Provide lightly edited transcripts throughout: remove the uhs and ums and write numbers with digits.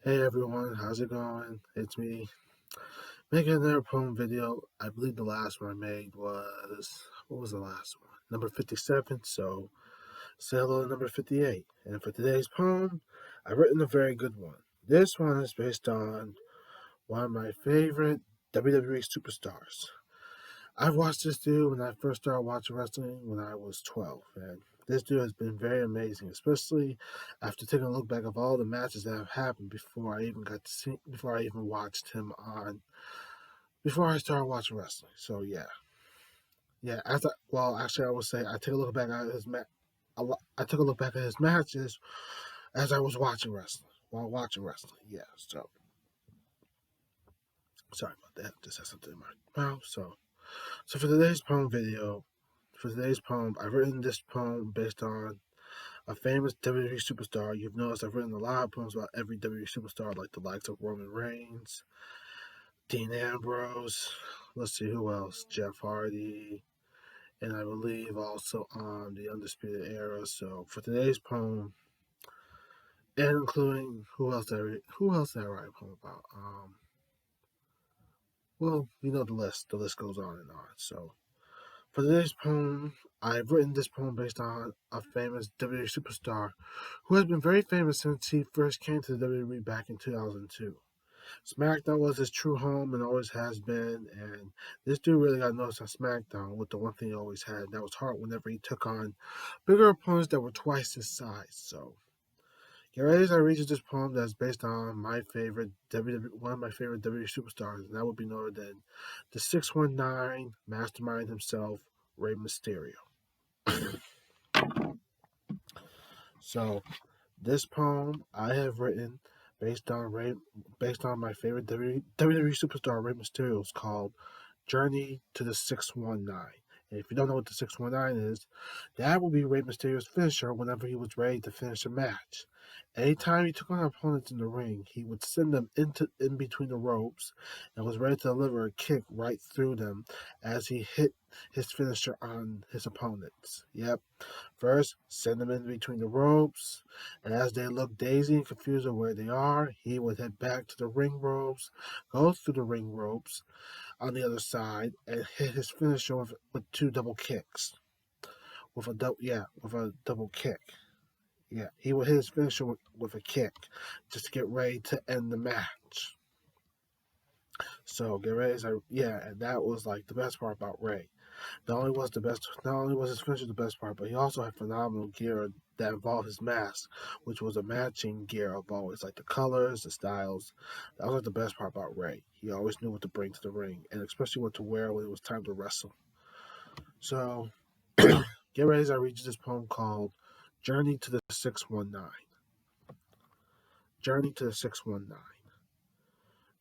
Hey everyone, how's it going? It's me making another poem video. I believe the last one I made was, what was the last one? Number 57, so say hello to number 58. And for today's poem, I've written a very good one. This one is based on one of my favorite WWE superstars. I've watched this dude when I first started watching wrestling when I was 12, and this dude has been very amazing, especially after taking a look back of all the matches that have happened before I even watched him on, before I started watching wrestling. So yeah. Actually, I would say I take a look back at I took a look back at his matches as I was watching wrestling, while watching wrestling. Yeah, so sorry about that. Just had something in my mouth. So for today's poem, I've written this poem based on a famous WWE superstar. You've noticed I've written a lot of poems about every WWE superstar, like the likes of Roman Reigns, Dean Ambrose. Let's see who else. Jeff Hardy, and I believe also on the Undisputed Era. So for today's poem, and including who else did I write a poem about? Well, you know the list. The list goes on and on. So for today's poem, I've written this poem based on a famous WWE superstar who has been very famous since he first came to the WWE back in 2002. SmackDown was his true home and always has been, and this dude really got noticed on SmackDown with the one thing he always had, and that was heart whenever he took on bigger opponents that were twice his size. So, get ready as I read you this poem that's based on one of my favorite WWE superstars, and that would be no other than the 619 mastermind himself, Rey Mysterio. So, this poem I have written based on my favorite WWE superstar Rey Mysterio is called Journey to the 619. And if you don't know what the 619 is, that will be Rey Mysterio's finisher whenever he was ready to finish a match. Anytime he took on opponents in the ring, he would send them in between the ropes and was ready to deliver a kick right through them as he hit his finisher on his opponents. Yep. First, send them in between the ropes, and as they look dazed and confused of where they are, he would head back to the ring ropes, go through the ring ropes on the other side, and hit his finisher with two double kicks. With a double kick. Yeah, he would hit his finisher with a kick just to get ready to end the match. So get ready, and that was like the best part about Ray. Not only was his finisher the best part, but he also had phenomenal gear that involved his mask, which was a matching gear of always, like the colors, the styles. That was like the best part about Ray. He always knew what to bring to the ring, and especially what to wear when it was time to wrestle. So get ready as I read you this poem called Journey to the 619. Journey to the 619.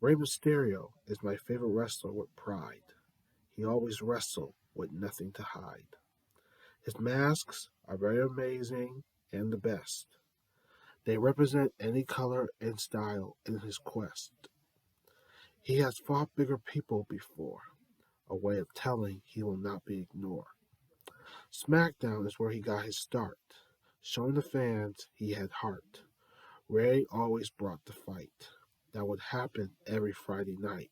Rey Mysterio is my favorite wrestler with pride. He always wrestled with nothing to hide. His masks are very amazing and the best. They represent any color and style in his quest. He has fought bigger people before, a way of telling he will not be ignored. SmackDown is where he got his start, showing the fans he had heart. Ray always brought the fight. That would happen every Friday night.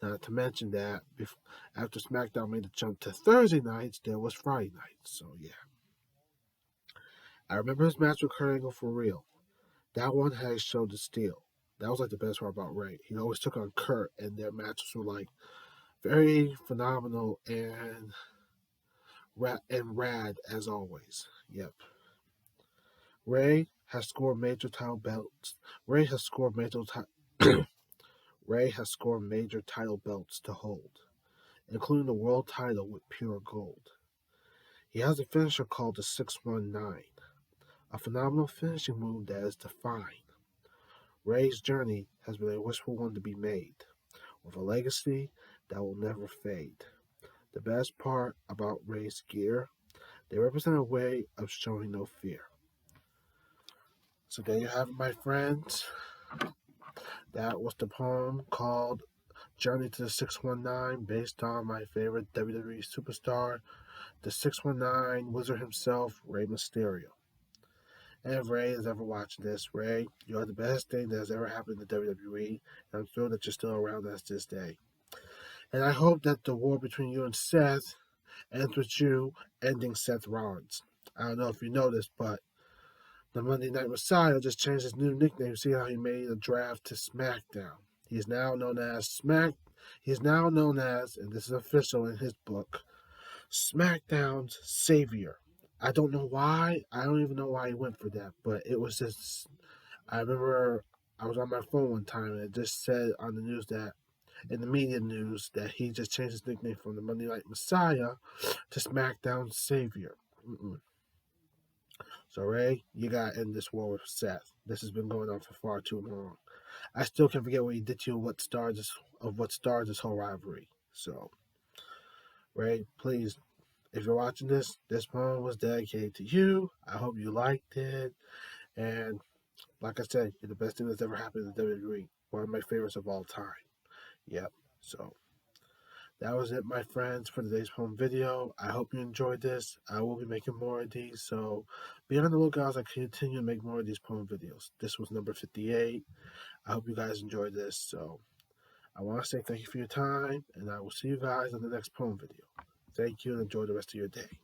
Not to mention that after SmackDown made the jump to Thursday nights, there was Friday nights. So yeah, I remember his match with Kurt Angle for real. That one had showed the steel. That was like the best part about Ray. He always took on Kurt, and their matches were like very phenomenal and rad as always. Yep. Ray has scored major title belts. Ray has scored major Ray has scored major title belts to hold, including the world title with pure gold. He has a finisher called the 619, a phenomenal finishing move that is defined. Ray's journey has been a wishful one to be made, with a legacy that will never fade. The best part about Ray's gear, they represent a way of showing no fear. So there you have it, my friends. That was the poem called Journey to the 619, based on my favorite WWE superstar, the 619 wizard himself, Rey Mysterio. And if Ray is ever watching this, Ray, you are the best thing that has ever happened to WWE, and I'm thrilled that you're still around us this day. And I hope that the war between you and Seth ends with you ending Seth Rollins. I don't know if you know this, but the Monday Night Messiah just changed his new nickname. See how he made a draft to SmackDown. He is now known as He is now known as, and this is official in his book, SmackDown's Savior. I don't know why. I don't even know why he went for that, but it was just. I remember I was on my phone one time and it just said on the news that, in the media news, that he just changed his nickname from the Monday Night Messiah to SmackDown's Savior. Mm-mm. So Ray, you gotta end this war with Seth. This has been going on for far too long. I still can't forget what he did to you. What started this whole rivalry. So Ray, please, if you're watching this poem was dedicated to you. I hope you liked it. And like I said, you're the best thing that's ever happened to WWE. One of my favorites of all time. Yep. So that was it, my friends, for today's poem video. I hope you enjoyed this. I will be making more of these, so be on the lookout as I continue to make more of these poem videos. This was number 58. I hope you guys enjoyed this. So I want to say thank you for your time, and I will see you guys on the next poem video. Thank you, and enjoy the rest of your day.